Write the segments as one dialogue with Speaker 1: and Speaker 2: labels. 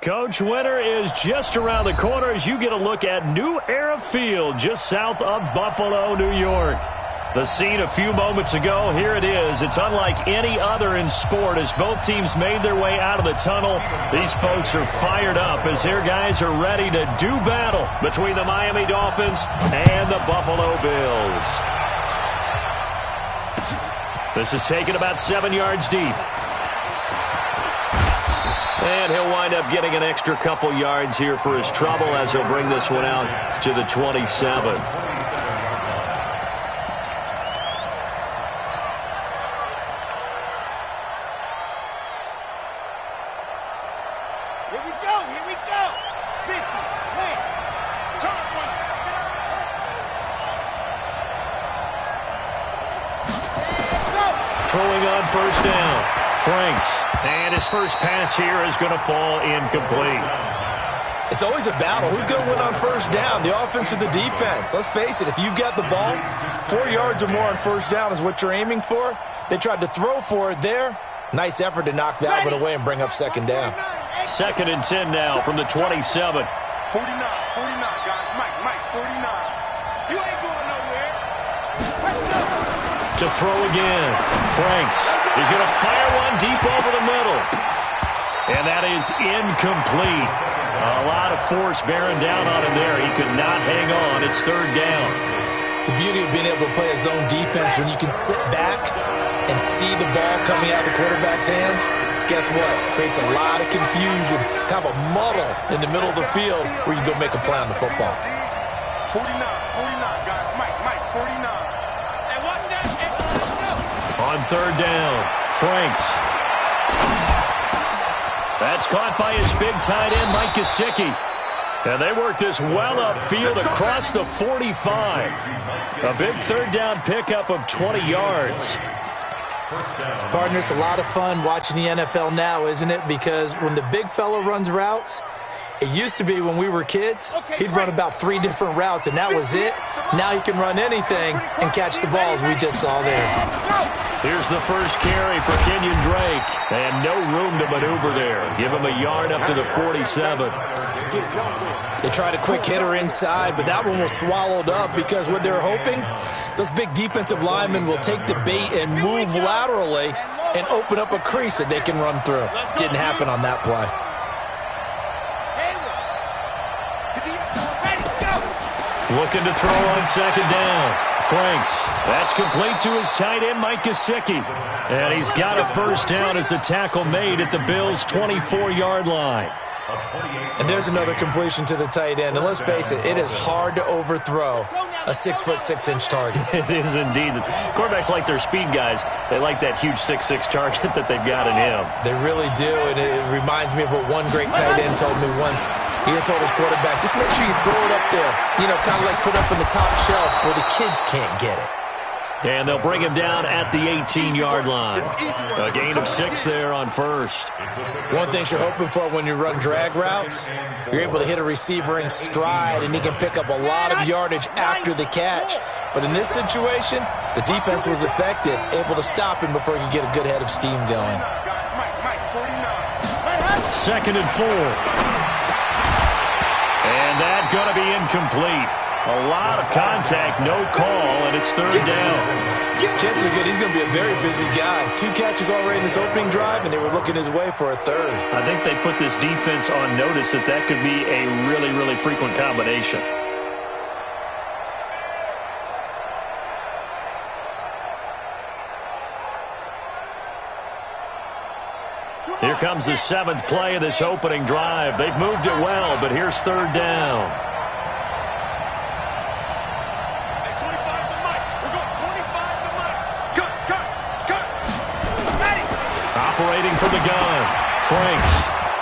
Speaker 1: Coach, winter is just around the corner as you get a look at New Era Field just south of Buffalo, New York. The scene a few moments ago, here it is. It's unlike any other in sport as both teams made their way out of the tunnel. These folks are fired up as their guys are ready to do battle between the Miami Dolphins and the Buffalo Bills. This is taken about 7 yards deep. And he'll wind up getting an extra couple yards here for his trouble as he'll bring this one out to the 27.
Speaker 2: Here we go. 50, win. Turn one.
Speaker 1: Throwing on first down. Franks. And his first pass here is going to fall incomplete.
Speaker 3: It's always a battle. Who's going to win on first down, the offense or the defense? Let's face it, if you've got the ball, 4 yards or more on first down is what you're aiming for. They tried to throw for it there. Nice effort to knock that one away and bring up second down.
Speaker 1: 2nd and 10 now from the 27.
Speaker 2: 49, guys. Mike, 49. You ain't going nowhere.
Speaker 1: To throw again. Franks is going to fire one deep over the middle. And that is incomplete. A lot of force bearing down on him there. He could not hang on. It's 3rd down.
Speaker 3: The beauty of being able to play a zone defense when you can sit back and see the ball coming out of the quarterback's hands, guess what? Creates a lot of confusion, kind of a muddle in the middle of the field where you can go make a play on the football.
Speaker 2: 49, guys. Mike, 49. Hey, watch that.
Speaker 1: On 3rd down, Franks. That's caught by his big tight end, Mike Gesicki. And they work this well upfield across the 45. A big 3rd down pickup of 20 yards.
Speaker 3: Partner, it's a lot of fun watching the NFL now, isn't it? Because when the big fella runs routes, it used to be when we were kids, he'd run about 3 different routes, and that was it. Now he can run anything and catch the ball, as we just saw there.
Speaker 1: Here's the first carry for Kenyon Drake, and no room to maneuver there. Give him a yard up to the 47.
Speaker 3: They tried a quick hitter inside, but that one was swallowed up because what they're hoping, those big defensive linemen will take the bait and move laterally and open up a crease that they can run through. Didn't happen on that play.
Speaker 1: Looking to throw on 2nd down. Franks. That's complete to his tight end, Mike Gesicki. And he's got a first down as the tackle made at the Bills' 24-yard line.
Speaker 3: And there's another completion to the tight end. And let's face it, it is hard to overthrow a 6'6" target.
Speaker 1: It is indeed. Quarterbacks like their speed guys. They like that huge 6'6" target that they've got in him.
Speaker 3: They really do, and it reminds me of what one great tight end told me once. He had told his quarterback, just make sure you throw it up there, kind of like put up in the top shelf where the kids can't get it.
Speaker 1: And they'll bring him down at the 18-yard line. A gain of 6 there on first.
Speaker 3: One thing you're hoping for when you run drag routes, you're able to hit a receiver in stride, and he can pick up a lot of yardage after the catch. But in this situation, the defense was effective, able to stop him before he could get a good head of steam going.
Speaker 1: 2nd and 4. And that's going to be incomplete. A lot of contact, no call, and it's 3rd down.
Speaker 3: Chances are good he's going to be a very busy guy. 2 catches already in this opening drive, and they were looking his way for a 3rd.
Speaker 1: I think they put this defense on notice that could be a really, really frequent combination. Here comes the 7th play of this opening drive. They've moved it well, but here's 3rd down. Operating from the gun. Franks.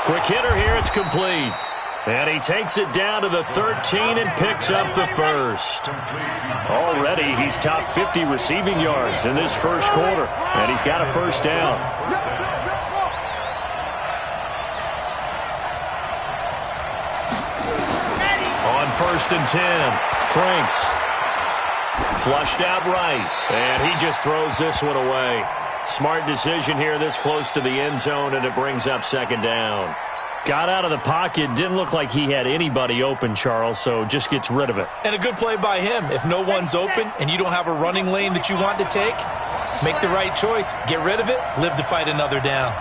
Speaker 1: Quick hitter here. It's complete. And he takes it down to the 13 and picks up the first. Already, he's top 50 receiving yards in this first quarter. And he's got a first down. On 1st and 10, Franks. Flushed out right. And he just throws this one away. Smart decision here this close to the end zone, and it brings up 2nd down. Got out of the pocket. Didn't look like he had anybody open, Charles, so just gets rid of it.
Speaker 3: And a good play by him. If no one's open and you don't have a running lane that you want to take, make the right choice. Get rid of it. Live to fight another down.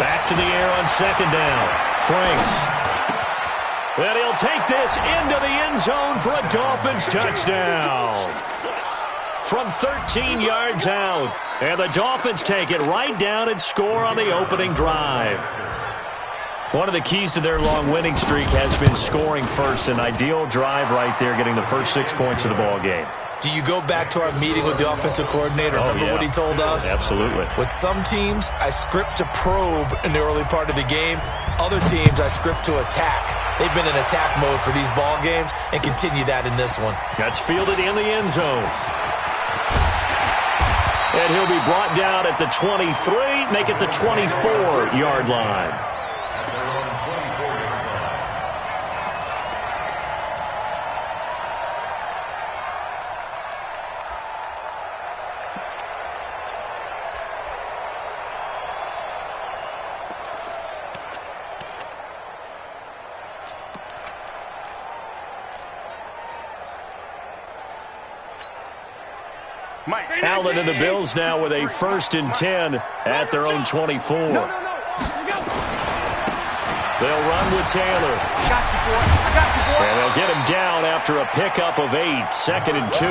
Speaker 1: Back to the air on second down. Franks. And he'll take this into the end zone for a Dolphins touchdown. From 13 yards out. And the Dolphins take it right down and score on the opening drive. One of the keys to their long winning streak has been scoring first. An ideal drive right there, getting the first 6 points of the ball game.
Speaker 3: Do you go back to our meeting with the offensive coordinator? Remember what he told us?
Speaker 1: Absolutely.
Speaker 3: With some teams, I script to probe in the early part of the game. Other teams, I script to attack. They've been in attack mode for these ball games and continue that in this one.
Speaker 1: That's fielded in the end zone. And he'll be brought down at the 23, make it the 24-yard line. Allen and the Bills now with a 1st and 10 at their own 24. They'll run with Taylor.
Speaker 2: I got you, boy. I got you, boy.
Speaker 1: And they'll get him down after a pickup of 8. 2nd and 2.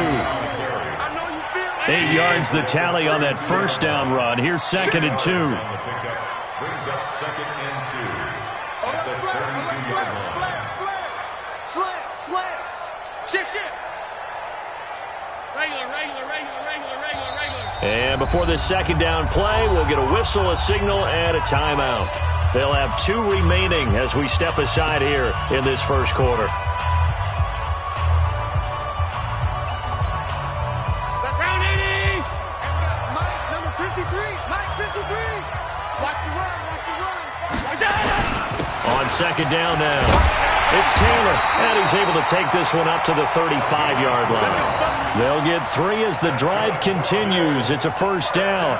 Speaker 1: 8 yards the tally on that first down run. Here's 2nd and 2.
Speaker 2: Brings up 2nd and 2 at the 32-yard line. Slam. Shift. Regular.
Speaker 1: And before this second down play, we'll get a whistle, a signal, and a timeout. They'll have 2 remaining as we step aside here in this first quarter.
Speaker 2: That's round 80. And we got Mike, number 53. Mike, 53. Watch the run.
Speaker 1: On second down now, it's Taylor, and he's able to take this one up to the 35-yard line. They'll get 3 as the drive continues. It's a first down.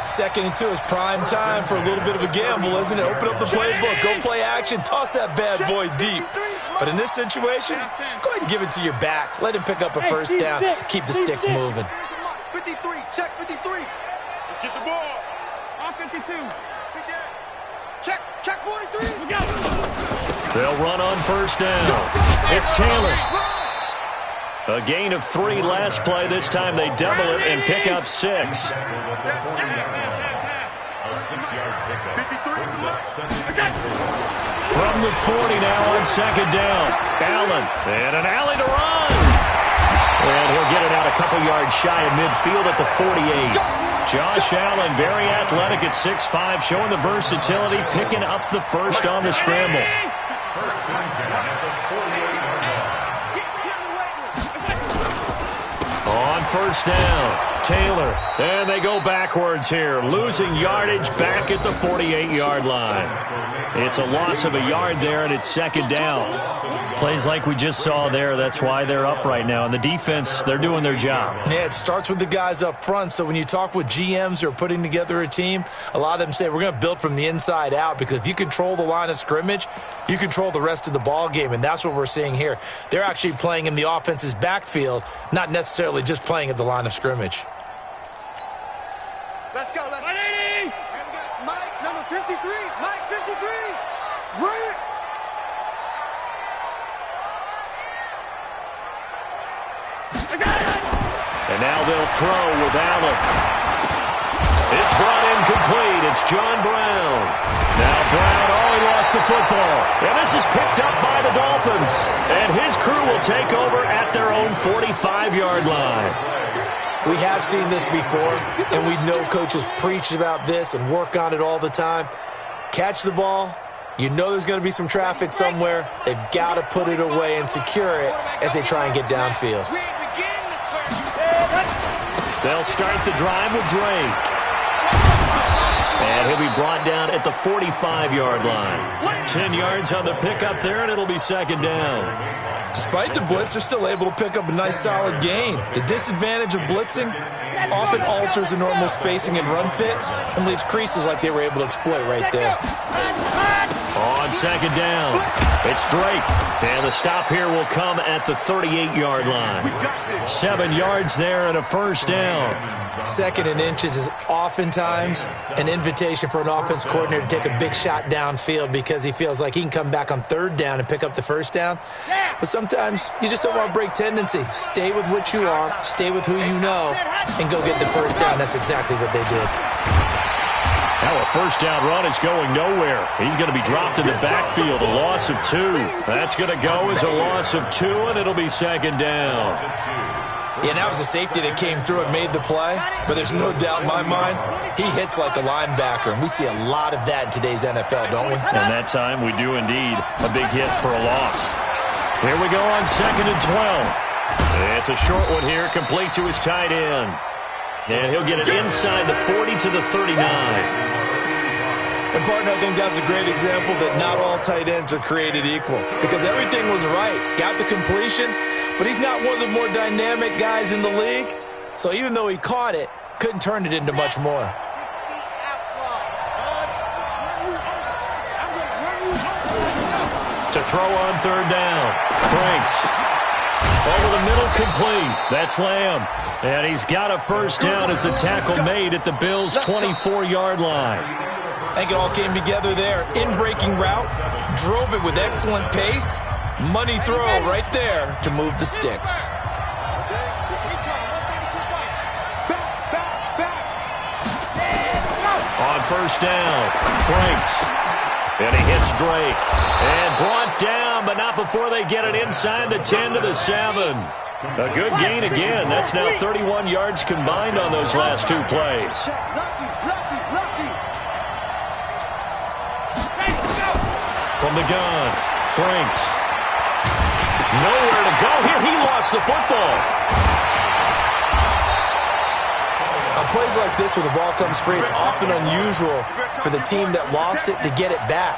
Speaker 3: 2nd and 2 is prime time for a little bit of a gamble, isn't it? Open up the playbook, go play action, toss that bad boy deep. But in this situation, go ahead and give it to your back. Let him pick up a first down. Keep the sticks moving.
Speaker 2: 53, check 53. Let's get the ball. On 52. Check 43. We got it.
Speaker 1: They'll run on first down. It's Taylor. A gain of 3 last play. This time they double it and pick up 6.
Speaker 2: A 6-yard pickup. 53.
Speaker 1: From the 40 now on second down. Allen. And an alley to run. And he'll get it out a couple yards shy of midfield at the 48. Josh Allen, very athletic at 6'5", showing the versatility, picking up the first on the scramble.
Speaker 2: First and 10 at the 48-yard line.
Speaker 1: On first down, Taylor. And they go backwards here, losing yardage back at the 48-yard line. It's a loss of a yard there, and it's second down. Plays like we just saw there, that's why they're up right now. And the defense, they're doing their job.
Speaker 3: Yeah, it starts with the guys up front. So when you talk with GMs who are putting together a team, a lot of them say we're going to build from the inside out, because if you control the line of scrimmage, you control the rest of the ball game, and that's what we're seeing here. They're actually playing in the offense's backfield, not necessarily just playing at the line of scrimmage.
Speaker 2: Let's go. 180. And we got Mike, number 53. Mike, 53. Run it.
Speaker 1: And now they'll throw with Allen. It's brought in complete. It's John Brown. Now Brown, he lost the football. And this is picked up by the Dolphins. And his crew will take over at their own 45-yard line.
Speaker 3: We have seen this before, and we know coaches preach about this and work on it all the time. Catch the ball. You know there's going to be some traffic somewhere. They've got to put it away and secure it as they try and get downfield.
Speaker 1: They'll start the drive with Drake. And he'll be brought down at the 45-yard line. 10 yards on the pickup there, and it'll be second down.
Speaker 3: Despite the blitz, they're still able to pick up a nice solid gain. The disadvantage of blitzing, often alters the normal spacing and run fits and leaves creases like they were able to exploit right there.
Speaker 1: On second down, it's Drake. And the stop here will come at the 38-yard line. 7 yards there and a first down.
Speaker 3: Second and inches is oftentimes an invitation for an offense coordinator to take a big shot downfield because he feels like he can come back on third down and pick up the first down. But sometimes you just don't want to break tendency. Stay with what you are, stay with who you know, and go get the first down. That's exactly what they did.
Speaker 1: Now a first down run is going nowhere. He's going to be dropped in the backfield, a loss of 2. That's going to go as a loss of 2, and it'll be second down.
Speaker 3: Yeah, that was a safety that came through and made the play, but there's no doubt in my mind, he hits like a linebacker, and we see a lot of that in today's NFL, don't we?
Speaker 1: And that time we do indeed. A big hit for a loss. Here we go on second and 12. It's a short one here, complete to his tight end. And he'll get it inside the 40 to the 39.
Speaker 3: And, partner, I think that's a great example that not all tight ends are created equal because everything was right. Got the completion, but he's not one of the more dynamic guys in the league. So even though he caught it, couldn't turn it into much more.
Speaker 1: To throw on third down, Franks. Over the middle, complete. That's Lamb. And he's got a first down as the tackle made at the Bills' 24-yard line.
Speaker 3: I think it all came together there. In-breaking route, drove it with excellent pace. Money throw right there to move the sticks.
Speaker 1: On first down, Franks. And he hits Drake. And brought down, but not before they get it inside the 10 to the 7. A good gain again. That's now 31 yards combined on those last 2 plays. From the gun, Franks. Nowhere to go here. He lost the football.
Speaker 3: On plays like this, when the ball comes free, it's often unusual for the team that lost it to get it back.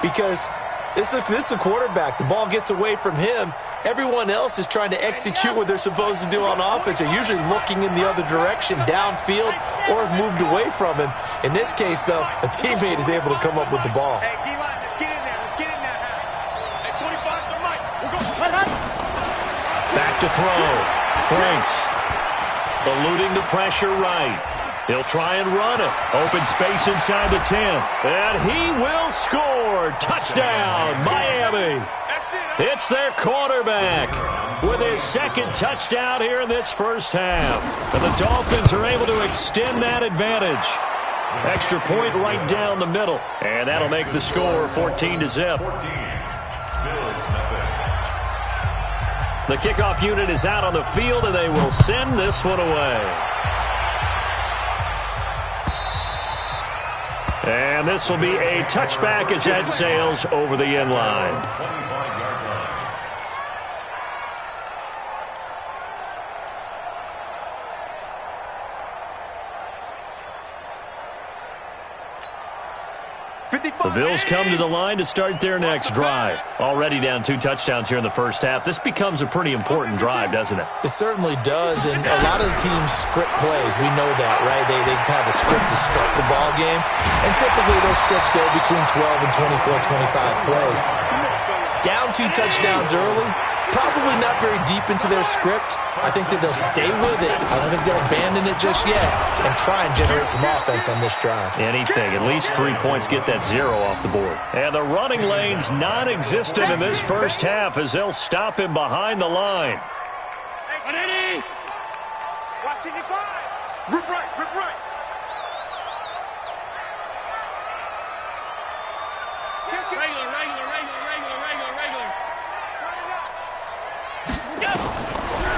Speaker 3: Because this is the quarterback. The ball gets away from him. Everyone else is trying to execute what they're supposed to do on offense. They're usually looking in the other direction, downfield, or have moved away from him. In this case, though, a teammate is able to come up with the ball.
Speaker 2: Hey, D-line, let's get in there. Let's get in there. Hey, 25 to Mike. We're going.
Speaker 1: Back to throw. Franks. Eluding the pressure right. He'll try and run it. Open space inside the 10. And he will score. Touchdown, Miami. It's their quarterback with his second touchdown here in this first half. And the Dolphins are able to extend that advantage. Extra point right down the middle. And that'll make the score 14-0. The kickoff unit is out on the field, and they will send this one away. And this will be a touchback as that sails over the end line. The Bills come to the line to start their next drive. Already down 2 touchdowns here in the first half. This becomes a pretty important drive, doesn't it?
Speaker 3: It certainly does, and a lot of the teams script plays. We know that, right? They have a script to start the ball game, and typically those scripts go between 12 and 24, 25 plays. Down 2 touchdowns early, probably not very deep into their script. I think that they'll stay with it. I don't think they'll abandon it just yet and try and generate some offense on this drive.
Speaker 1: Anything. At least 3 points, get that 0 off the board. And the running lane's non-existent in this first half as they'll stop him behind the line.
Speaker 2: Hey, watch it, rip right, rip right.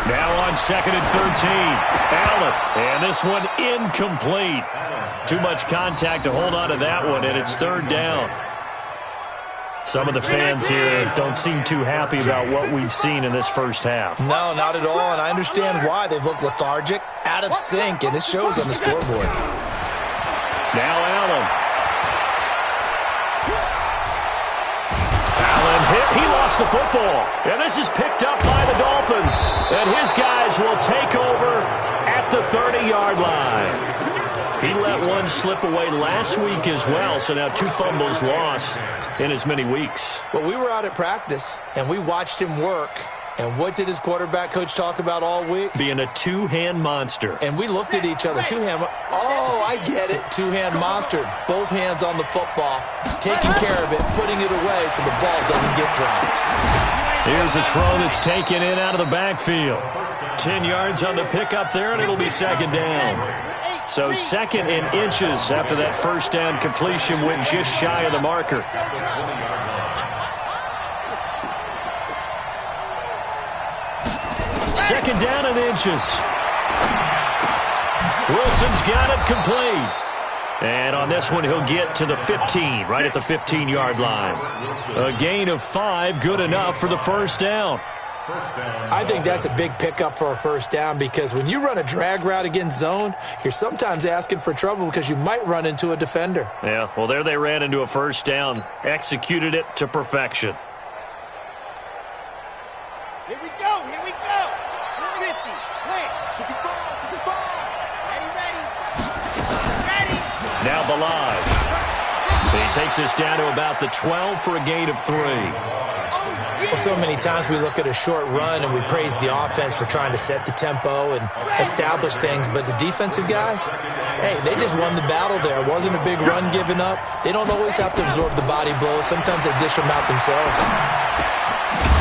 Speaker 1: Now on second and 13, Allen, and this one incomplete. Too much contact to hold on to that one, and it's third down. Some of the fans here don't seem too happy about what we've seen in this first half.
Speaker 3: No, not at all, and I understand why. They've looked lethargic, out of sync, and it shows on the scoreboard.
Speaker 1: Now Allen. Allen hit. He lost the football. And this is picked up by the Dolphins. And his guys will take over at the 30-yard line. He let one slip away last week as well, so now 2 fumbles lost in as many weeks.
Speaker 3: Well, we were out at practice, and we watched him work. And what did his quarterback coach talk about all week?
Speaker 1: Being a two-hand monster.
Speaker 3: And we looked at each other. Two-hand. Oh, I get it. Two-hand monster. Both hands on the football, taking care of it, putting it away so the ball doesn't get dropped.
Speaker 1: Here's a throw that's taken in out of the backfield. 10 yards on the pickup there, and it'll be second down. So second in inches after that first down completion went just shy of the marker. Second down in inches. Wilson's got it complete. And on this one, he'll get to the 15, right at the 15-yard line. A gain of 5, good enough for the first down.
Speaker 3: I think that's a big pickup for a first down because when you run a drag route against zone, you're sometimes asking for trouble because you might run into a defender.
Speaker 1: Yeah, well, there they ran into a first down, executed it to perfection.
Speaker 2: Here we go, here we go. 50, plant, 54, 54. Ready.
Speaker 1: Now Balaj. He takes us down to about the 12 for a gain of 3.
Speaker 3: Well, so many times we look at a short run and we praise the offense for trying to set the tempo and establish things, but the defensive guys, hey, they just won the battle there. It wasn't a big run given up. They don't always have to absorb the body blows. Sometimes they dish them out themselves.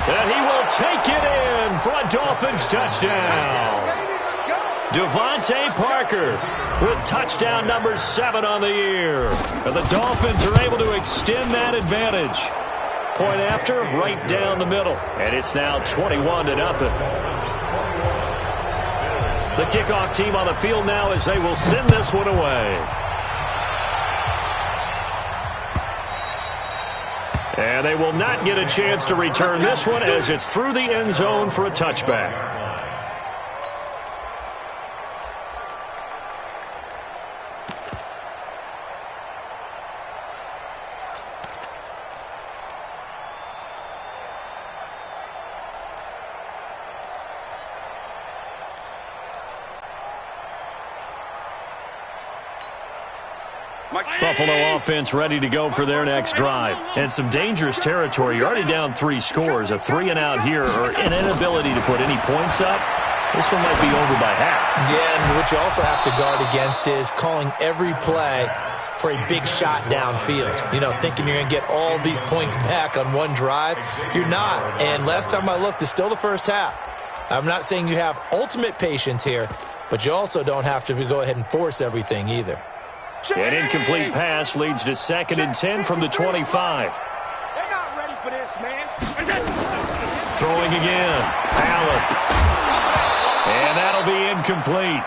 Speaker 1: And he will take it in for a Dolphins touchdown. Devontae Parker with touchdown number 7 on the year. And the Dolphins are able to extend that advantage. Point after, right down the middle. And it's now 21-0. The kickoff team on the field now as they will send this one away. And they will not get a chance to return this one as it's through the end zone for a touchback. Buffalo offense ready to go for their next drive. And some dangerous territory. You're already down 3 scores. A 3-and-out here or an inability to put any points up. This one might be over by half.
Speaker 3: Yeah, and what you also have to guard against is calling every play for a big shot downfield. You know, thinking you're going to get all these points back on one drive. You're not. And last time I looked, it's still the first half. I'm not saying you have ultimate patience here, but you also don't have to go ahead and force everything either.
Speaker 1: An incomplete pass leads to 2nd and 10 from the 25.
Speaker 2: They're not ready for this, man.
Speaker 1: Throwing again. Allen. And that'll be incomplete.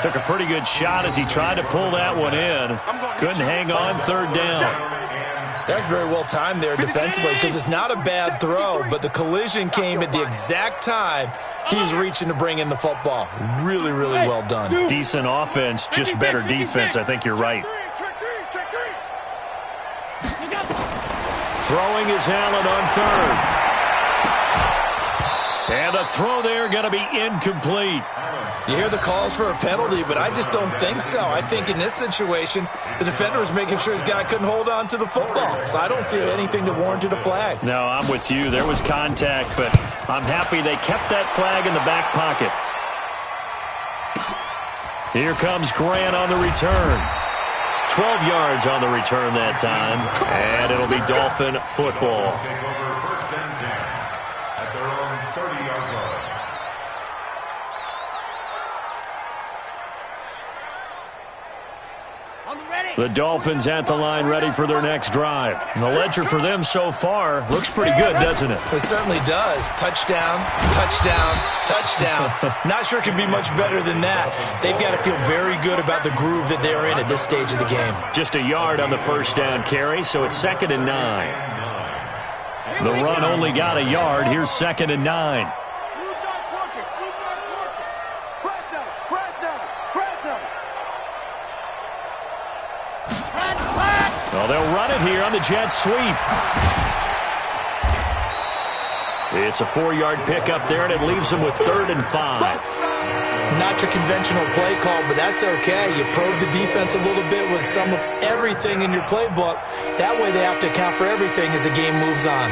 Speaker 1: Took a pretty good shot as he tried to pull that one in. Couldn't hang on 3rd down.
Speaker 3: That's very well timed there defensively because it's not a bad throw, but the collision came at the exact time he was reaching to bring in the football. Really, really well done.
Speaker 1: Decent offense, just better defense. I think you're right. Throwing is Allen on 3rd. And the throw there going to be incomplete.
Speaker 3: You hear the calls for a penalty, but I just don't think so. I think in this situation, the defender was making sure his guy couldn't hold on to the football. So I don't see anything that warranted a flag.
Speaker 1: No, I'm with you. There was contact, but I'm happy they kept that flag in the back pocket. Here comes Grant on the return. 12 yards on the return that time, and it'll be Dolphin football. The Dolphins at the line ready for their next drive. And the ledger for them so far looks pretty good, doesn't it?
Speaker 3: It certainly does. Touchdown, touchdown, touchdown. Not sure it can be much better than that. They've got to feel very good about the groove that they're in at this stage of the game.
Speaker 1: Just a yard on the first down carry, so it's 2nd and 9. The run only got a yard. Here's 2nd and 9. Well, they'll run it here on the jet sweep. It's a 4-yard pickup there, and it leaves them with 3rd and 5.
Speaker 3: Not your conventional play call, but that's okay. You probe the defense a little bit with some of everything in your playbook. That way they have to account for everything as the game moves on.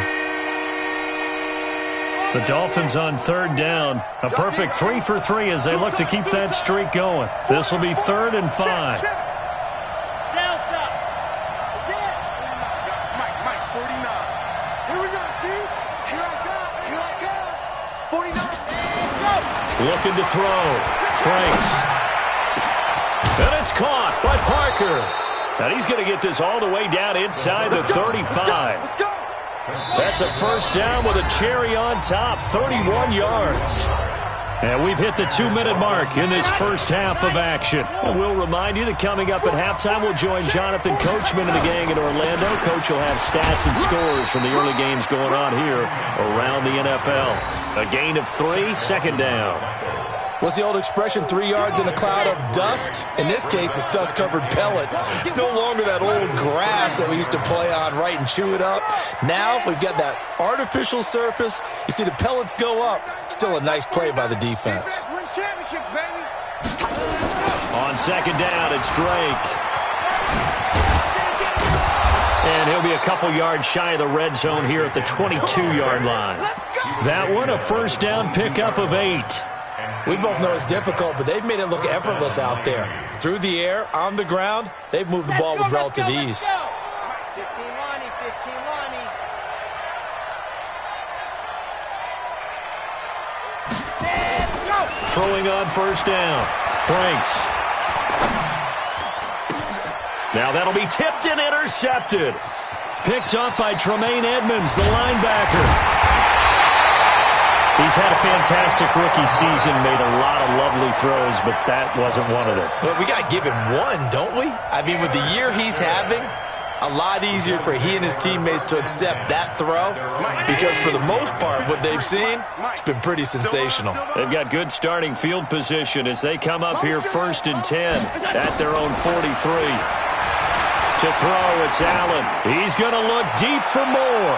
Speaker 1: The Dolphins on third down. A perfect 3 for 3 as they look to keep that streak going. This will be 3rd and 5.
Speaker 2: Delta. Sit. Mike, 49. Here we go, dude. Here I come. 49. Go.
Speaker 1: Looking to throw. Franks. And it's caught by Parker. And he's going to get this all the way down inside the 35.
Speaker 2: Let's go.
Speaker 1: That's a first down with a cherry on top, 31 yards. And we've hit the 2-minute mark in this first half of action. And we'll remind you that coming up at halftime, we'll join Jonathan Coachman and the gang in Orlando. Coach will have stats and scores from the early games going on here around the NFL. A gain of 3, second down.
Speaker 3: What's the old expression, 3 yards in a cloud of dust? In this case, it's dust-covered pellets. It's no longer that old grass that we used to play on, right, and chew it up. Now we've got that artificial surface. You see the pellets go up. Still a nice play by the defense.
Speaker 2: Win championships, baby.
Speaker 1: On second down, it's Drake. And he'll be a couple yards shy of the red zone here at the 22-yard line. That one, a first down pickup of 8.
Speaker 3: We both know it's difficult, but they've made it look effortless out there. Through the air, on the ground, they've moved the ball with relative ease.
Speaker 2: 15 Lonnie, 15 Lonnie. Let's go.
Speaker 1: Throwing on first down. Franks. Now that'll be tipped and intercepted. Picked off by Tremaine Edmonds, the linebacker. He's had a fantastic rookie season, made a lot of lovely throws, but that wasn't one of them.
Speaker 3: But we got to give him one, don't we? I mean, with the year he's having, a lot easier for he and his teammates to accept that throw because for the most part, what they've seen, it's been pretty sensational.
Speaker 1: They've got good starting field position as they come up here 1st and 10 at their own 43. To throw, it's Allen. He's going to look deep for more.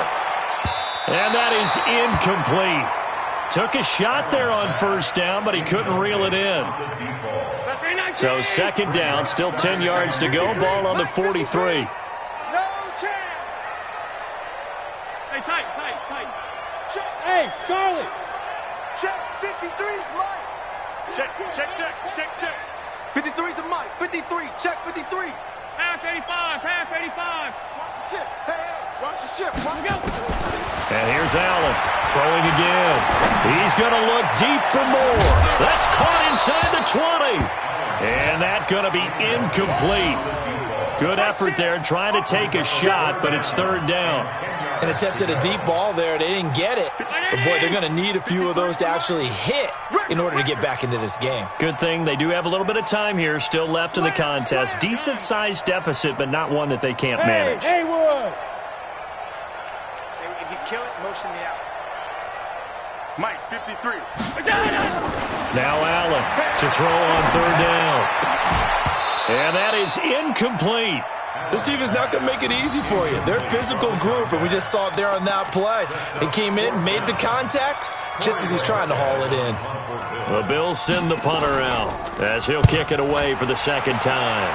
Speaker 1: And that is incomplete. Took a shot there on first down, but he couldn't reel it in. So second down, still 10 yards to go. Ball on the 43.
Speaker 2: No chance.
Speaker 4: Hey, tight.
Speaker 2: Check.
Speaker 4: Hey, Charlie.
Speaker 2: Check. 53's Mike.
Speaker 4: Check.
Speaker 2: 53's the Mike. 53. Check 53.
Speaker 4: Pass 85.
Speaker 2: Watch the ship. Hey, watch the ship. Watch go.
Speaker 1: And here's Allen throwing again. He's going to look deep for more. That's caught inside the 20. And that's going to be incomplete. Good effort there trying to take a shot, but it's third down.
Speaker 3: And attempted a deep ball there. They didn't get it. But, boy, they're going to need a few of those to actually hit in order to get back into this game.
Speaker 1: Good thing they do have a little bit of time here still left in the contest. Decent-sized deficit, but not one that they can't manage.
Speaker 4: Hey, Wood.
Speaker 2: If you kill it, motion me out. Mike, 53.
Speaker 1: Now Allen to throw on third down. And that is incomplete.
Speaker 3: This team is not going to make it easy for you. They're a physical group, and we just saw it there on that play. They came in, made the contact, just as he's trying to haul it in.
Speaker 1: The Bills send the punter out as he'll kick it away for the second time.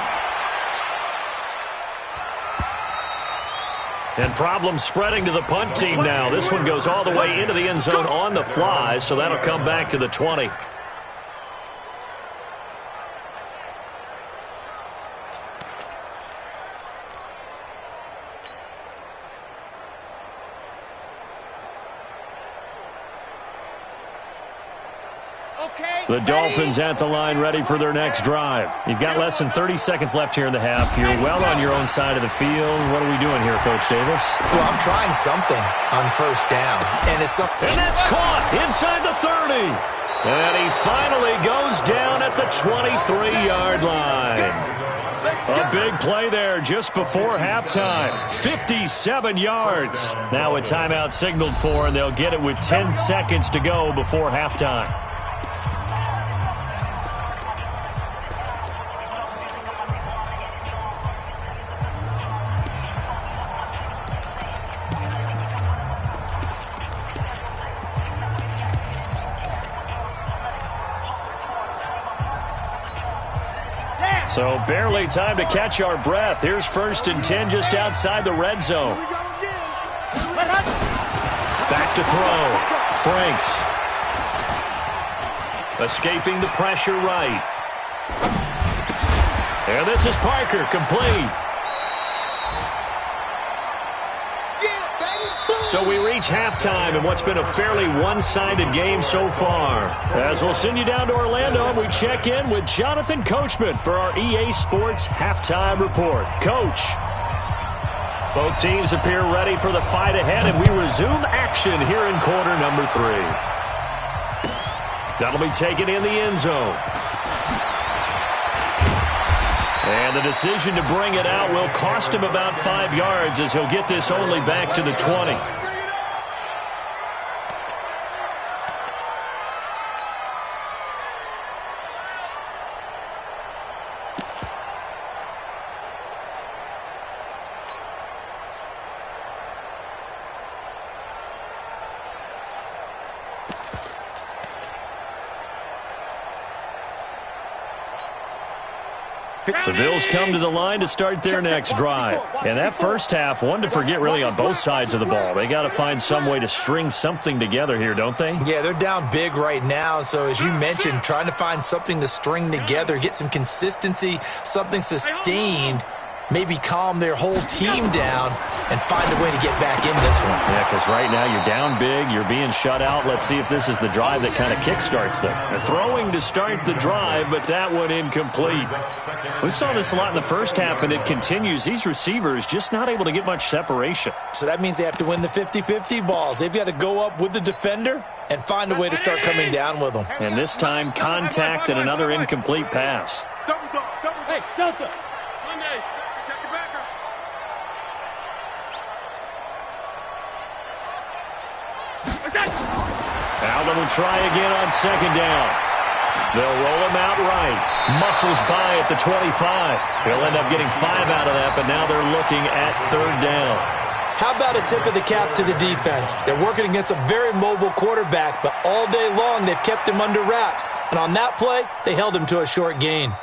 Speaker 1: And problems spreading to the punt team now. This one goes all the way into the end zone on the fly, so that'll come back to the 20. The Dolphins at the line ready for their next drive. You've got less than 30 seconds left here in the half. You're well on your own side of the field. What are we doing here, Coach Davis?
Speaker 3: Well, I'm trying something on first down. And
Speaker 1: that's caught inside the 30. And he finally goes down at the 23-yard line. A big play there just before halftime. 57 yards. Now a timeout signaled for, and they'll get it with 10 seconds to go before halftime. So barely time to catch our breath. Here's 1st and 10 just outside the red zone. Back to throw. Franks. Escaping the pressure right. And this is Parker, complete. So we reach halftime in what's been a fairly one-sided game so far. As we'll send you down to Orlando, we check in with Jonathan Coachman for our EA Sports Halftime Report. Coach. Both teams appear ready for the fight ahead, and we resume action here in quarter number 3. That'll be taken in the end zone. And the decision to bring it out will cost him about 5 yards as he'll get this only back to the 20. The Bills come to the line to start their next drive. And that first half, one to forget really on both sides of the ball. They got to find some way to string something together here, don't they?
Speaker 3: Yeah, they're down big right now. So as you mentioned, trying to find something to string together, get some consistency, something sustained, maybe calm their whole team down and find a way to get back in this one.
Speaker 1: Yeah, because right now you're down big, you're being shut out. Let's see if this is the drive that kind of kickstarts them. They're throwing to start the drive, but that one incomplete. We saw this a lot in the first half, and it continues. These receivers just not able to get much separation.
Speaker 3: So that means they have to win the 50-50 balls. They've got to go up with the defender and find a way to start coming down with them.
Speaker 1: And this time, contact and another incomplete pass.
Speaker 4: Hey, Delta.
Speaker 1: Now they will try again on 2nd down. They'll roll him out right. Muscles by at the 25. He'll end up getting 5 out of that, but now they're looking at 3rd down.
Speaker 3: How about a tip of the cap to the defense? They're working against a very mobile quarterback, but all day long they've kept him under wraps. And on that play, they held him to a short gain.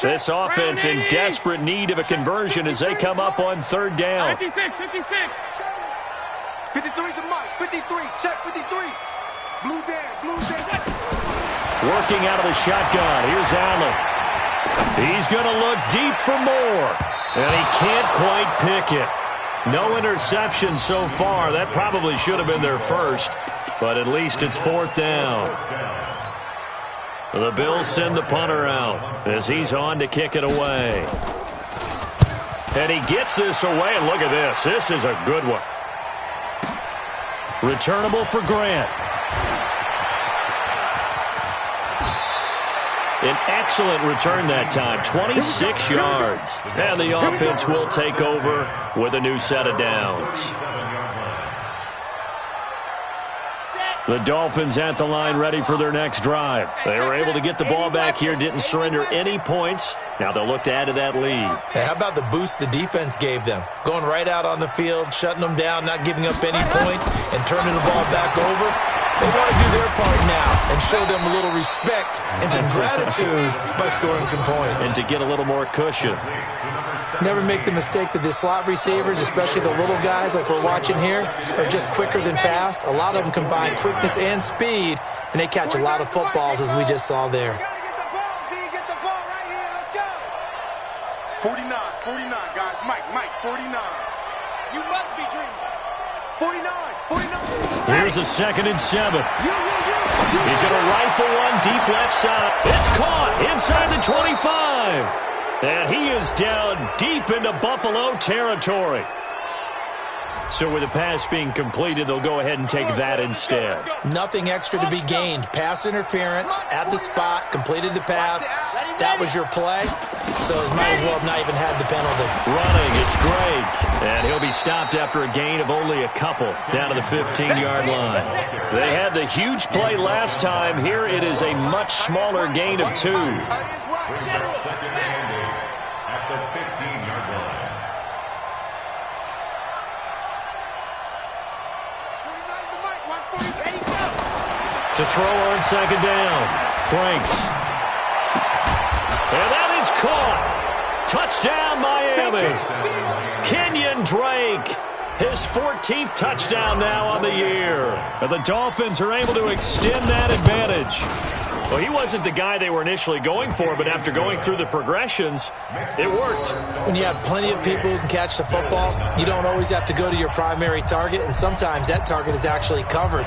Speaker 1: This offense in desperate need of a conversion as they come up on 3rd down.
Speaker 4: 56, 56.
Speaker 2: 53 to Mike. 53. Check 53. Blue Dan.
Speaker 1: Working out of the shotgun. Here's Allen. He's going to look deep for more. And he can't quite pick it. No interception so far. That probably should have been their first. But at least it's 4th down. The Bills send the punter out as he's on to kick it away. And he gets this away, and look at this. This is a good one. Returnable for Grant. An excellent return that time, 26 yards. And the offense will take over with a new set of downs. The Dolphins at the line ready for their next drive. They were able to get the ball back here, didn't surrender any points. Now they'll look to add to that lead.
Speaker 3: Hey, how about the boost the defense gave them? Going right out on the field, shutting them down, not giving up any points, and turning the ball back over. They want to do their part now and show them a little respect and some gratitude by scoring some points.
Speaker 1: And to get a little more cushion.
Speaker 3: Never make the mistake that the slot receivers, especially the little guys like we're watching here, are just quicker than fast. A lot of them combine quickness and speed, and they catch a lot of footballs as we just saw there.
Speaker 2: 49, guys. Mike, 49.
Speaker 4: You must be dreaming.
Speaker 2: 49.
Speaker 1: Here's a 2nd and 7. He's going to rifle one deep left side. It's caught inside the 25. And he is down deep into Buffalo territory. So with the pass being completed, they'll go ahead and take that instead.
Speaker 3: Nothing extra to be gained. Pass interference at the spot, completed the pass. That was your play. So he might as well have not even had the penalty.
Speaker 1: Running, it's Drake. And he'll be stopped after a gain of only a couple down to the 15-yard line. They had the huge play last time. Here it is a much smaller gain of 2.
Speaker 5: At the 15-yard line.
Speaker 1: to throw on second down. Franks. And that is caught. Touchdown, Miami. Kenyon Drake. His 14th touchdown now on the year. And the Dolphins are able to extend that advantage. Well, he wasn't the guy they were initially going for, but after going through the progressions, it worked.
Speaker 3: When you have plenty of people who can catch the football, you don't always have to go to your primary target, and sometimes that target is actually covered.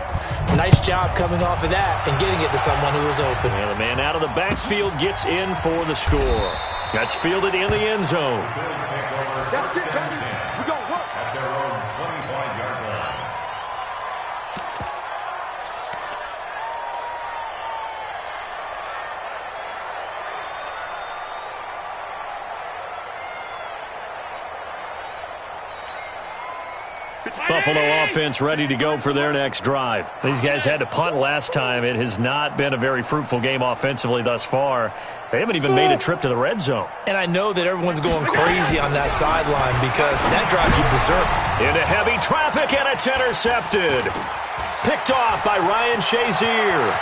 Speaker 3: Nice job coming off of that and getting it to someone who was open.
Speaker 1: And the man out of the backfield gets in for the score. That's fielded in the end zone.
Speaker 2: That's it, baby. We're going to work.
Speaker 5: At their own 25-yard line.
Speaker 1: Buffalo offense ready to go for their next drive. These guys had to punt last time. It has not been a very fruitful game offensively thus far. They haven't even made a trip to the red zone.
Speaker 3: And I know that everyone's going crazy on that sideline because that drives you berserk.
Speaker 1: Into heavy traffic, and it's intercepted. Picked off by Ryan Shazier.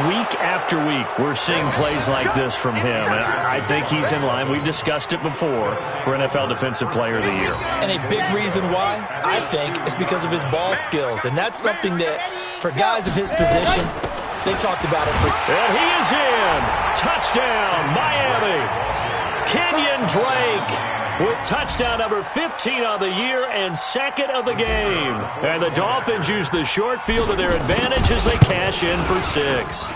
Speaker 1: Week after week, we're seeing plays like this from him. And I think he's in line. We've discussed it before for NFL Defensive Player of the Year.
Speaker 3: And a big reason why, I think, is because of his ball skills. And that's something that, for guys of his position, they've talked about it.
Speaker 1: And he is in. Touchdown, Miami. Kenyon Drake with touchdown number 15 on the year and second of the game. And the Dolphins use the short field to their advantage as they cash in for 6.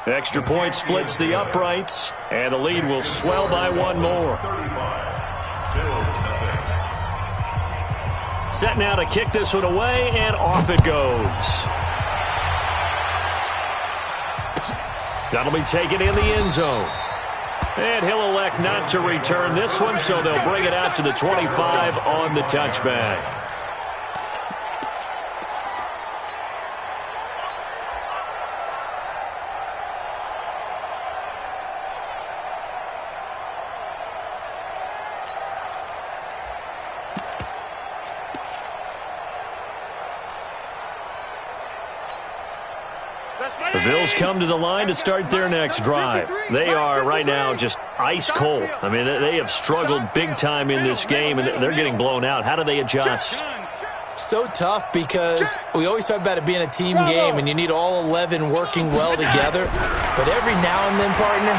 Speaker 1: Extra point splits the uprights, and the lead will swell by one more. Set now to kick this one away, and off it goes. That'll be taken in the end zone. And he'll elect not to return this one, so they'll bring it out to the 25 on the touchback. The Bills come to the line to start their next drive. They are right now just ice cold. I mean, they have struggled big time in this game, and they're getting blown out. How do they adjust?
Speaker 3: So tough because we always talk about it being a team game, and you need all 11 working well together. But every now and then, partner,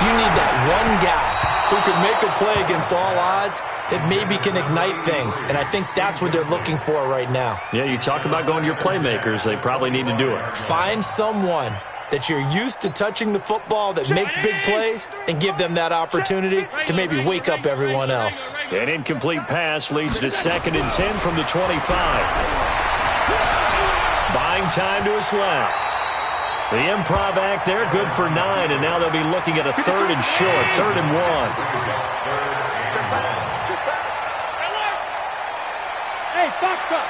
Speaker 3: you need that one guy who can make a play against all odds that maybe can ignite things. And I think that's what they're looking for right now.
Speaker 1: Yeah, you talk about going to your playmakers. They probably need to do it.
Speaker 3: Find someone that you're used to touching the football that makes big plays and give them that opportunity to maybe wake up everyone else.
Speaker 1: An incomplete pass leads to 2nd and 10 from the 25. Buying time to his left. The improv act there, good for 9, and now they'll be looking at a 3rd and short, 3rd and 1.
Speaker 4: Hey, Foxtrot.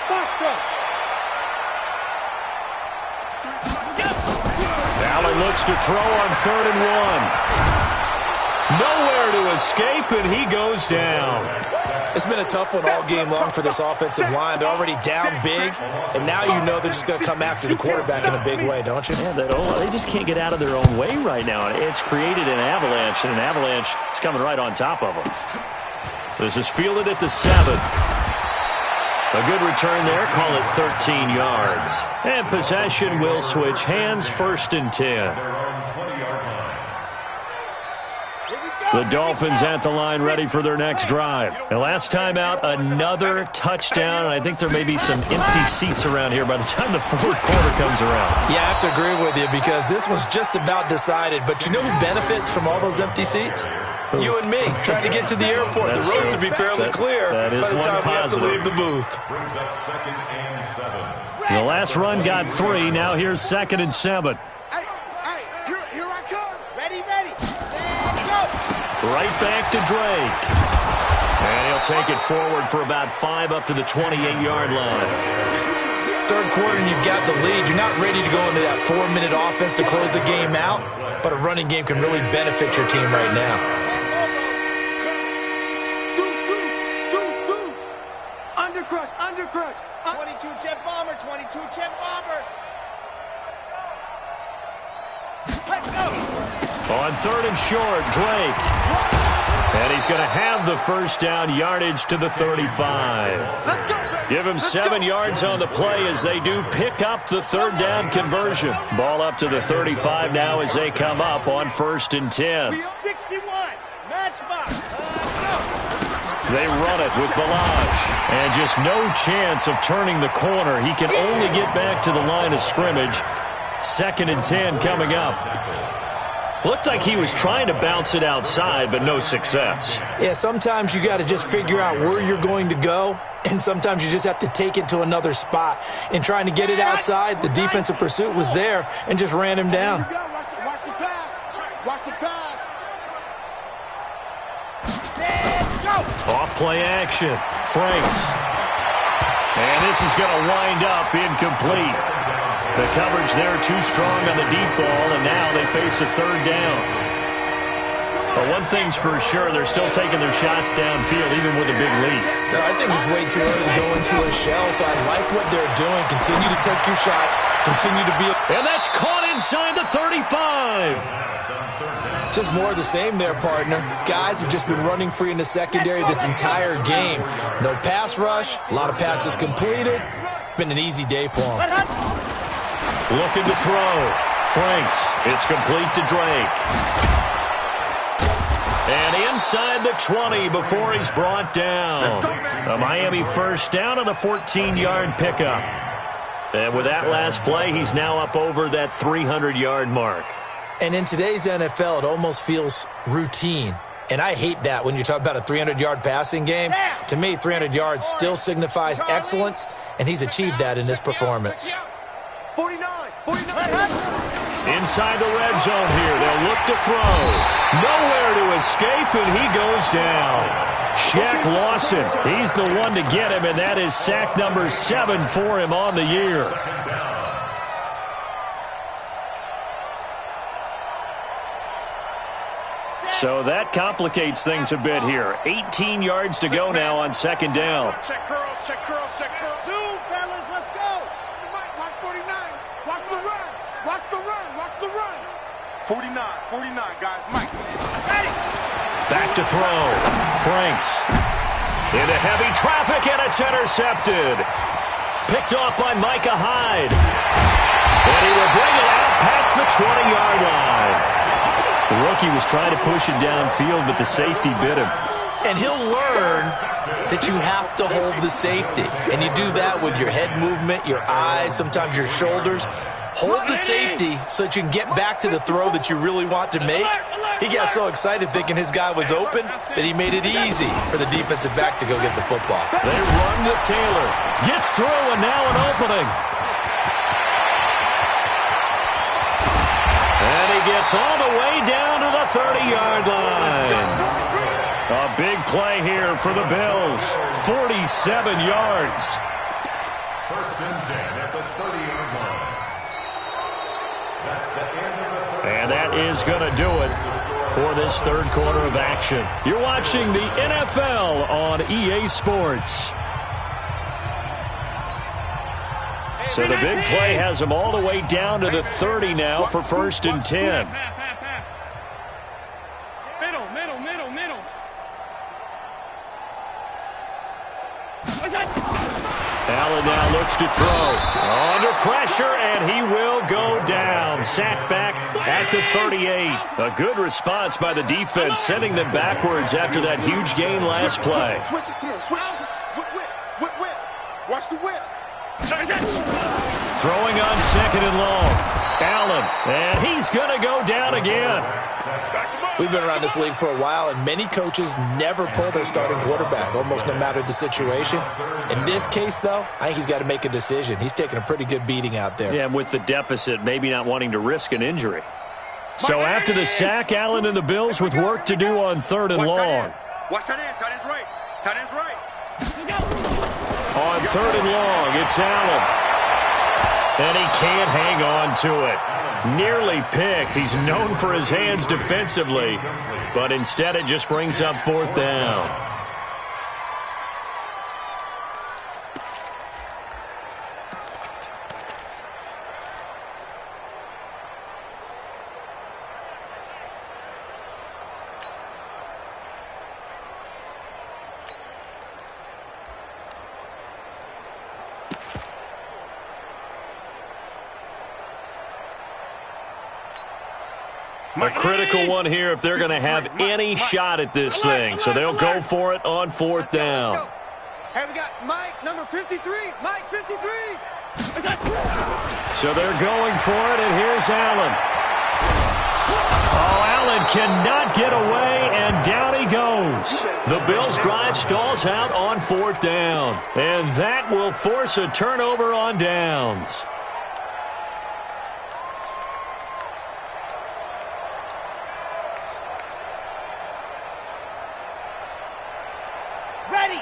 Speaker 1: Allen looks to throw on 3rd and 1. Nowhere to escape, and he goes down.
Speaker 3: It's been a tough one all game long for this offensive line. They're already down big, and now you know they're just going to come after the quarterback in a big way, don't you?
Speaker 1: Yeah, they just can't get out of their own way right now. It's created an avalanche, and an avalanche is coming right on top of them. This is fielded at the 7. A good return there, call it 13 yards. And possession will switch hands, 1st and 10. The Dolphins at the line ready for their next drive. And last time out, another touchdown. And I think there may be some empty seats around here by the time the 4th quarter comes around.
Speaker 3: Yeah, I have to agree with you because this one's just about decided. But you know who benefits from all those empty seats? You and me, trying to get to the airport. The roads will be fairly clear by the time we have to leave the booth.
Speaker 5: Brings up 2nd and 7.
Speaker 1: The last run got 3. Now here's 2nd and 7.
Speaker 2: Hey, here I come. Ready. Let's go.
Speaker 1: Right back to Drake. And he'll take it forward for about 5 up to the 28-yard line.
Speaker 3: 3rd quarter and you've got the lead. You're not ready to go into that 4-minute offense to close the game out, but a running game can really benefit your team right now.
Speaker 4: Undercrush.
Speaker 2: 22 jet bomber, 22 jet bomber. Let's go.
Speaker 1: On 3rd and short, Drake. And he's going to have the first down, yardage to the 35.
Speaker 2: Let's go.
Speaker 1: Give him 7 yards on the play as they do pick up the 3rd down conversion. Ball up to the 35 now as they come up on 1st and 10.
Speaker 2: 61. Matchbox.
Speaker 1: They run it with Balaj. And just no chance of turning the corner. He can only get back to the line of scrimmage. 2nd and 10 coming up. Looked like he was trying to bounce it outside, but no success.
Speaker 3: Yeah, sometimes you got to just figure out where you're going to go, and sometimes you just have to take it to another spot. In trying to get it outside, the defensive pursuit was there and just ran him down.
Speaker 2: Watch the pass. Watch the pass.
Speaker 1: Off play action. Franks. And this is going to wind up incomplete. The coverage there too strong on the deep ball, and now they face a 3rd down. But one thing's for sure, they're still taking their shots downfield, even with a big lead.
Speaker 3: No, I think it's way too early to go into a shell, so I like what they're doing. Continue to take your shots. Continue to be...
Speaker 1: And that's caught inside the 35.
Speaker 3: Just more of the same there, partner. Guys have just been running free in the secondary this entire game. No pass rush, a lot of passes completed. Been an easy day for them.
Speaker 1: Looking to throw. Franks. It's complete to Drake. And inside the 20 before he's brought down. A Miami first down on the 14-yard pickup. And with that last play, he's now up over that 300-yard mark.
Speaker 3: And in today's NFL, it almost feels routine. And I hate that when you talk about a 300-yard passing game. To me, 300 yards still signifies excellence, and he's achieved that in this performance.
Speaker 2: 49.
Speaker 1: Inside the red zone here. They'll look to throw. Nowhere to escape, and he goes down. Shaq Lawson, he's the one to get him, and that is sack number 7 for him on the year. So that complicates things a bit here. 18 yards to go now on 2nd down.
Speaker 2: Check curls, check curls, check curls. Zoom, fellas, let's go. Watch 49. Watch the run. Watch the run. Watch the run. 49, guys. Mike. Ready.
Speaker 1: Back to throw. Franks. Into heavy traffic, and it's intercepted. Picked off by Micah Hyde. And he will bring it out past the 20-yard line. The rookie was trying to push it downfield, but the safety bit him.
Speaker 3: And he'll learn that you have to hold the safety. And you do that with your head movement, your eyes, sometimes your shoulders. Hold the safety so that you can get back to the throw that you really want to make. He got so excited thinking his guy was open that he made it easy for the defensive back to go get the football.
Speaker 1: They run with Taylor. Gets through, and now an opening. And he gets all the way down to the 30-yard line. A big play here for the Bills. 47 yards.
Speaker 5: 1st and 10 at the 30-yard line. That's the end of the 30.
Speaker 1: And that is going to do it for this 3rd quarter of action. You're watching the NFL on EA Sports. So the big play has him all the way down to the 30 now for 1st and 10.
Speaker 4: Middle.
Speaker 1: Allen now looks to throw. Under pressure, and he will go down. Sacked back at the 38. A good response by the defense, sending them backwards after that huge gain last play.
Speaker 2: Switch it. Come on, switch. Whip. Watch the whip.
Speaker 1: Throwing on 2nd and long. Allen, and he's going to go down again.
Speaker 3: We've been around this league for a while, and many coaches never pull their starting quarterback, almost no matter the situation. In this case, though, I think he's got to make a decision. He's taking a pretty good beating out there.
Speaker 1: Yeah, and with the deficit, maybe not wanting to risk an injury. So after the sack, Allen and the Bills with work to do on 3rd and long.
Speaker 2: Watch tight end. Tight end's right. Tight end's right.
Speaker 1: On 3rd and long, it's Allen. And he can't hang on to it. Nearly picked. He's known for his hands defensively, but instead it just brings up 4th down. A critical one here if they're going to have any shot at this thing. So they'll go for it on fourth down.
Speaker 2: Hey, we got Mike, number 53. Mike, 53.
Speaker 1: So they're going for it, and here's Allen. Oh, Allen cannot get away, and down he goes. The Bills' drive stalls out on fourth down, and that will force a turnover on downs.
Speaker 2: Ready.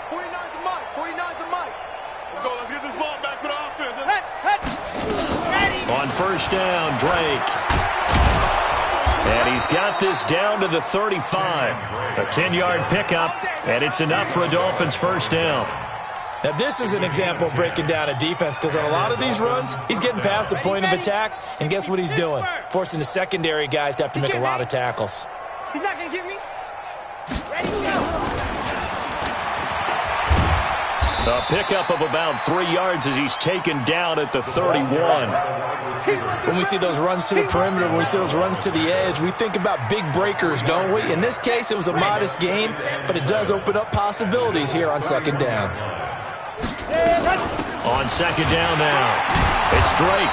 Speaker 2: 49 to Mike. 49 to Mike. Let's go. Let's get this ball back for the offense. Ready.
Speaker 1: On first down, Drake. And he's got this down to the 35. A 10-yard pickup, and it's enough for a Dolphins first down.
Speaker 3: Now, this is an example of breaking down a defense because on a lot of these runs, he's getting past the point of attack, and guess what he's doing? Forcing the secondary guys to have to make a lot of tackles.
Speaker 2: He's not going to get me. Ready, go.
Speaker 1: A pickup of about 3 yards as he's taken down at the 31.
Speaker 3: When we see those runs to the perimeter, when we see those runs to the edge, we think about big breakers, don't we? In this case, it was a modest gain, but it does open up possibilities here on second down.
Speaker 1: On second down now, it's Drake.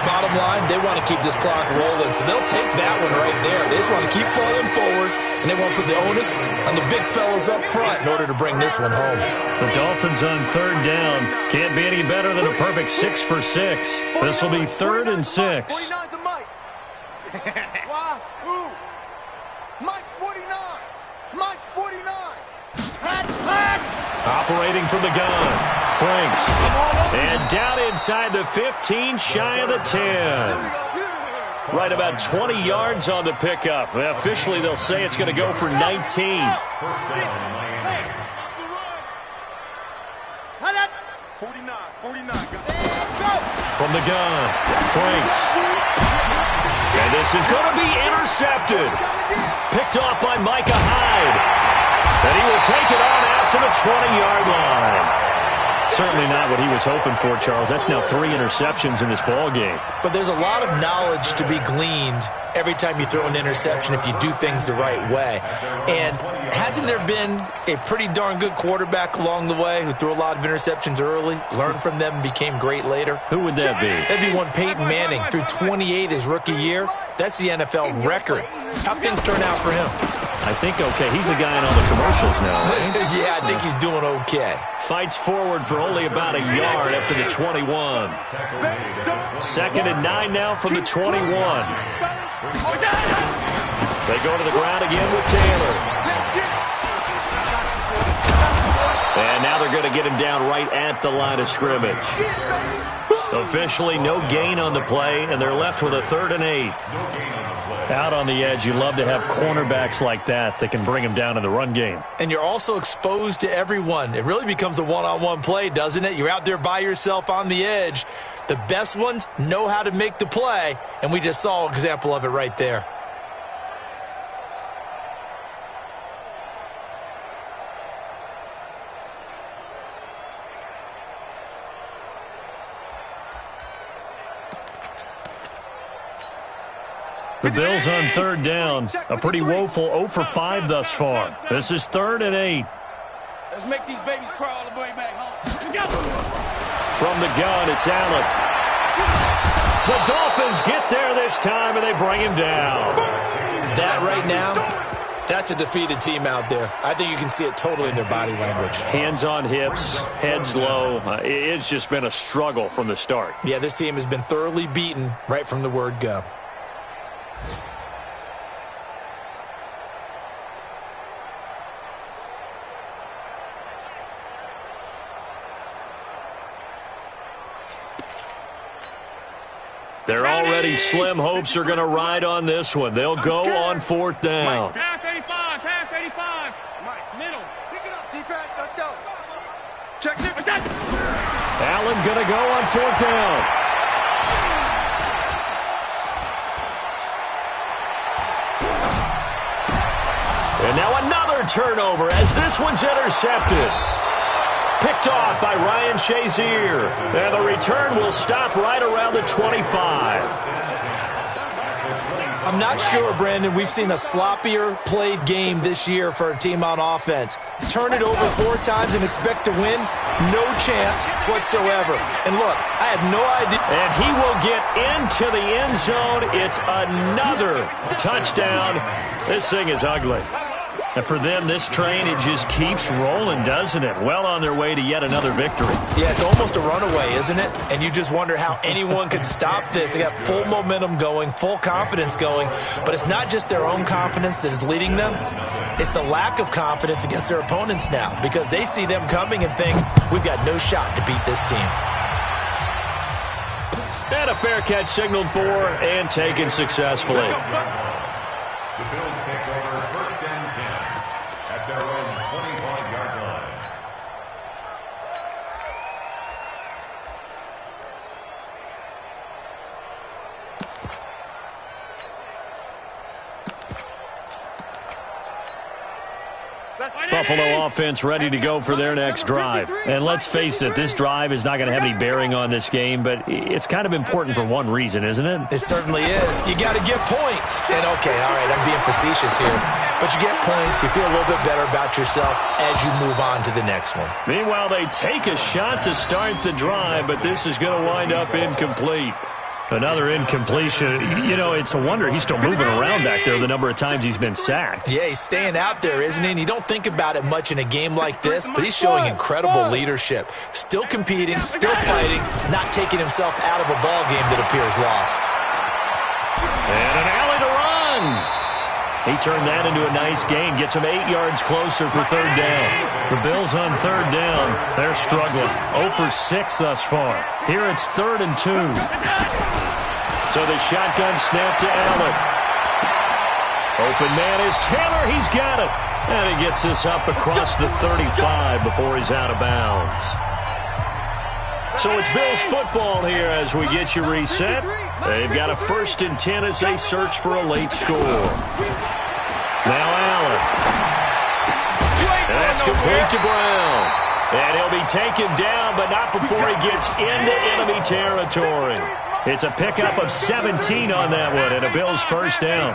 Speaker 3: Bottom line, they want to keep this clock rolling, so they'll take that one right there. They just want to keep falling forward, and they want to put the onus on the big fellas up front in order to bring this one home.
Speaker 1: The Dolphins on third down. Can't be any better than a perfect 6 for 6. This will be 3rd and 6.
Speaker 2: 49 to Mike. Wow. Ooh. Mike's 49. Mike's 49.
Speaker 1: Operating from the gun, Franks. And down inside the 15, shy of the 10. Right about 20 yards on the pickup. Officially, they'll say it's going to go for 19.
Speaker 5: First down, Miami.
Speaker 2: 49.
Speaker 1: From the gun, Franks. And this is going to be intercepted. Picked off by Micah Hyde. And he will take it on out to the 20-yard line. Certainly not what he was hoping for, Charles. That's now 3 interceptions in this ball game.
Speaker 3: But there's a lot of knowledge to be gleaned every time you throw an interception if you do things the right way. And hasn't there been a pretty darn good quarterback along the way who threw a lot of interceptions early, learned from them, and became great later?
Speaker 1: Who would that be?
Speaker 3: That'd be one Peyton Manning. Threw 28 his rookie year. That's the NFL record. How things turn out for him?
Speaker 1: I think okay. He's a guy in all the commercials now, right?
Speaker 3: Yeah, I think he's doing okay.
Speaker 1: Fights forward for only about a yard up to the 21. 2nd and 9 now from the 21. They go to the ground again with Taylor. And now they're going to get him down right at the line of scrimmage. Officially no gain on the play, and they're left with a 3rd and 8. Out on the edge, you love to have cornerbacks like that can bring them down in the run game.
Speaker 3: And you're also exposed to everyone. It really becomes a one-on-one play, doesn't it? You're out there by yourself on the edge. The best ones know how to make the play, and we just saw an example of it right there.
Speaker 1: The Bills on 3rd down. A pretty woeful 0 for 5 thus far. This is 3rd and 8.
Speaker 4: Let's make these babies crawl all the way back home. Go.
Speaker 1: From the gun, it's Allen. The Dolphins get there this time, and they bring him down.
Speaker 3: That right now, that's a defeated team out there. I think you can see it totally in their body language.
Speaker 1: Hands on hips, heads low. It's just been a struggle from the start.
Speaker 3: Yeah, this team has been thoroughly beaten right from the word go.
Speaker 1: They're already slim hopes are going to ride on this one. They'll go on 4th down.
Speaker 4: Pass 85, pass 85. Middle.
Speaker 2: Pick it up, defense. Let's go. Check it.
Speaker 1: Allen going to go on 4th down. And now another turnover as this one's intercepted. Picked off by Ryan Shazier. And the return will stop right around the 25.
Speaker 3: I'm not sure, Brandon. We've seen a sloppier played game this year for a team on offense. Turn it over 4 times and expect to win? No chance whatsoever. And look, I had no idea.
Speaker 1: And he will get into the end zone. It's another touchdown. This thing is ugly. And for them, this train, it just keeps rolling, doesn't it? Well on their way to yet another victory.
Speaker 3: Yeah, it's almost a runaway, isn't it? And you just wonder how anyone could stop this. They got full momentum going, full confidence going. But it's not just their own confidence that is leading them. It's the lack of confidence against their opponents now because they see them coming and think, we've got no shot to beat this team.
Speaker 1: And a fair catch signaled for and taken successfully.
Speaker 5: The Bills take over first and 10 at their own 25-yard line.
Speaker 1: Buffalo offense ready to go for their next drive. And let's face it, this drive is not going to have any bearing on this game, but it's kind of important for one reason, isn't it?
Speaker 3: It certainly is. You got to get points. And, okay, all right, I'm being facetious here. But you get points, you feel a little bit better about yourself as you move on to the next one.
Speaker 1: Meanwhile, they take a shot to start the drive, but this is going to wind up incomplete. Another incompletion. You know, it's a wonder he's still moving around back there the number of times he's been sacked.
Speaker 3: Yeah, he's staying out there, isn't he? And you don't think about it much in a game like this, but he's showing incredible leadership. Still competing, still fighting, not taking himself out of a ball game that appears lost.
Speaker 1: And an alley to run. He turned that into a nice gain, gets him 8 yards closer for third down. The Bills on third down, they're struggling. 0 for 6 thus far. Here it's 3rd and 2. So the shotgun snap to Allen. Open man is Taylor. He's got it. And he gets this up across the 35 before he's out of bounds. So it's Bills football here as we get you reset. They've got a 1st and 10 as they search for a late score. Now Allen. And that's complete to Brown. And he'll be taken down, but not before he gets into enemy territory. It's a pickup of 17 on that one, and a Bills first down.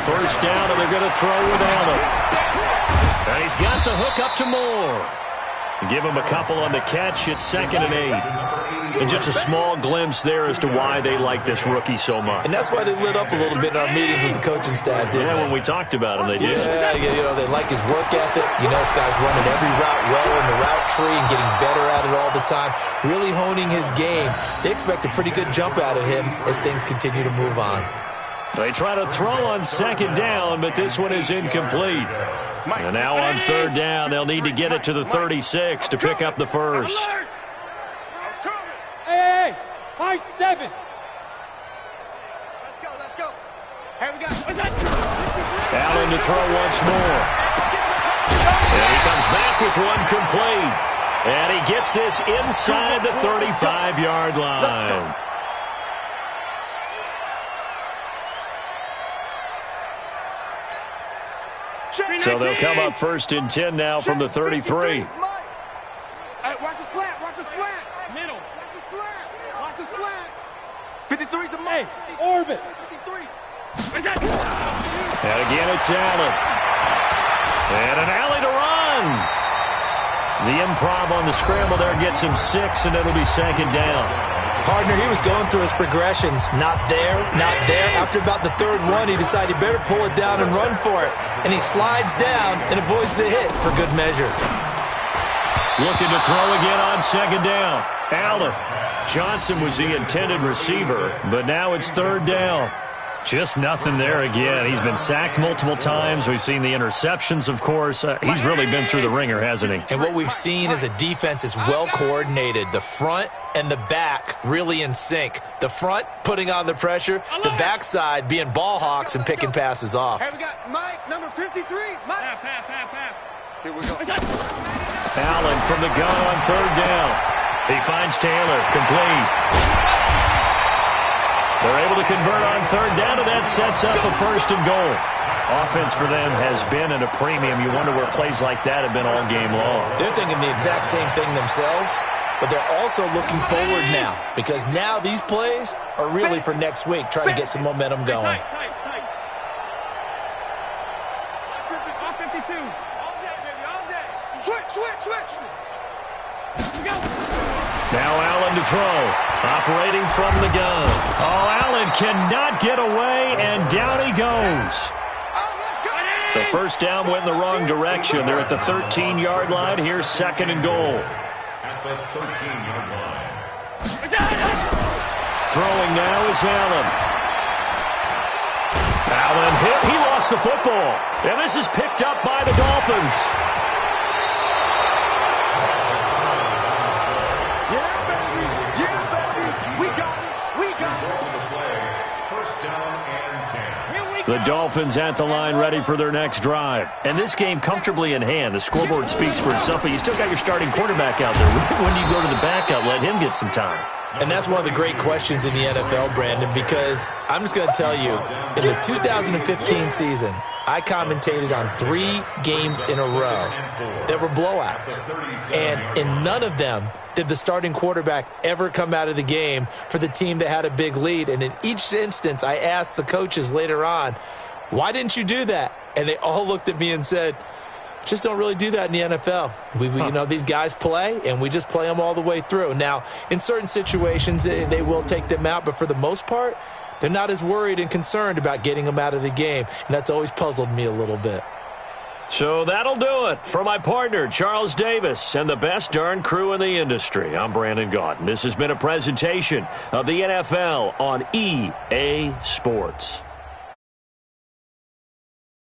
Speaker 1: First down, and they're going to throw with Allen. And he's got the hook up to Moore. Give him a couple on the catch. It's 2nd and 8. And just a small glimpse there as to why they like this rookie so much.
Speaker 3: And that's why they lit up a little bit in our meetings with the coaching staff, didn't they?
Speaker 1: When we talked about him, they did.
Speaker 3: Yeah, you know, they like his work ethic. You know, this guy's running every route well in the route tree and getting better at it all the time, really honing his game. They expect a pretty good jump out of him as things continue to move on.
Speaker 1: They try to throw on 2nd down, but this one is incomplete. And now on 3rd down, they'll need to get it to the 36 to pick up the first.
Speaker 4: Hey, high 7.
Speaker 2: Let's go. Here we go.
Speaker 1: Allen to throw once more. And he comes back with one complete. And he gets this inside the 35-yard line. So they'll come up 1st and 10 now from the 33.
Speaker 2: Hey, watch the slant. Watch the slant.
Speaker 4: Middle.
Speaker 2: Watch the slant. Watch the slant. 53's the
Speaker 4: Hey, orbit.
Speaker 2: 53.
Speaker 1: And again, it's Allen. And an alley to run. The improv on the scramble there gets him 6, and it'll be 2nd down.
Speaker 3: Partner, he was going through his progressions. Not there, not there. After about the 3rd one, he decided he better pull it down and run for it. And he slides down and avoids the hit for good measure.
Speaker 1: Looking to throw again on 2nd down. Allen. Johnson was the intended receiver, but now it's 3rd down. Just nothing there again. He's been sacked multiple times. We've seen the interceptions, of course. He's really been through the ringer, hasn't he?
Speaker 3: And what we've seen is a defense that's well coordinated. The front and the back really in sync. The front putting on the pressure, the backside being ball hawks and picking passes off.
Speaker 2: Hey, we got Mike, number 53. Mike.
Speaker 4: Half.
Speaker 2: Here we go.
Speaker 1: Allen from the gun on 3rd down. He finds Taylor, complete. They're able to convert on 3rd down, and that sets up a 1st and goal. Offense for them has been at a premium. You wonder where plays like that have been all game long.
Speaker 3: They're thinking the exact same thing themselves. but they're also looking forward now because now these plays are really for next week, trying to get some momentum going.
Speaker 4: Tight. All 52. All day, baby, all day.
Speaker 2: Switch.
Speaker 4: Here we go.
Speaker 1: Now Allen to throw. Operating from the gun. Oh, Allen cannot get away, and down he goes. So first down went in the wrong direction. They're at the 13-yard line. Here's second and goal.
Speaker 5: At the 13-yard line.
Speaker 1: Throwing now is Allen. Allen hit. He lost the football. And this is picked up by the Dolphins.
Speaker 2: Yeah, baby. We got it.
Speaker 5: First down and 10.
Speaker 2: Here we go.
Speaker 1: The Dolphins at the line ready for their next drive. And this game comfortably in hand. The scoreboard speaks for itself, but you still got your starting quarterback out there. When do you go to the backup? Let him get some time.
Speaker 3: And that's one of the great questions in the NFL, Brandon, because I'm just going to tell you, in the 2015 season, I commentated on 3 games in a row that were blowouts. And in none of them did the starting quarterback ever come out of the game for the team that had a big lead. And in each instance, I asked the coaches later on, why didn't you do that? And they all looked at me and said, just don't really do that in the NFL. You know, these guys play, and we just play them all the way through. Now, in certain situations, they will take them out, but for the most part, they're not as worried and concerned about getting them out of the game, and that's always puzzled me a little bit.
Speaker 1: So that'll do it for my partner, Charles Davis, and the best darn crew in the industry. I'm Brandon Gaudin. This has been a presentation of the NFL on EA Sports.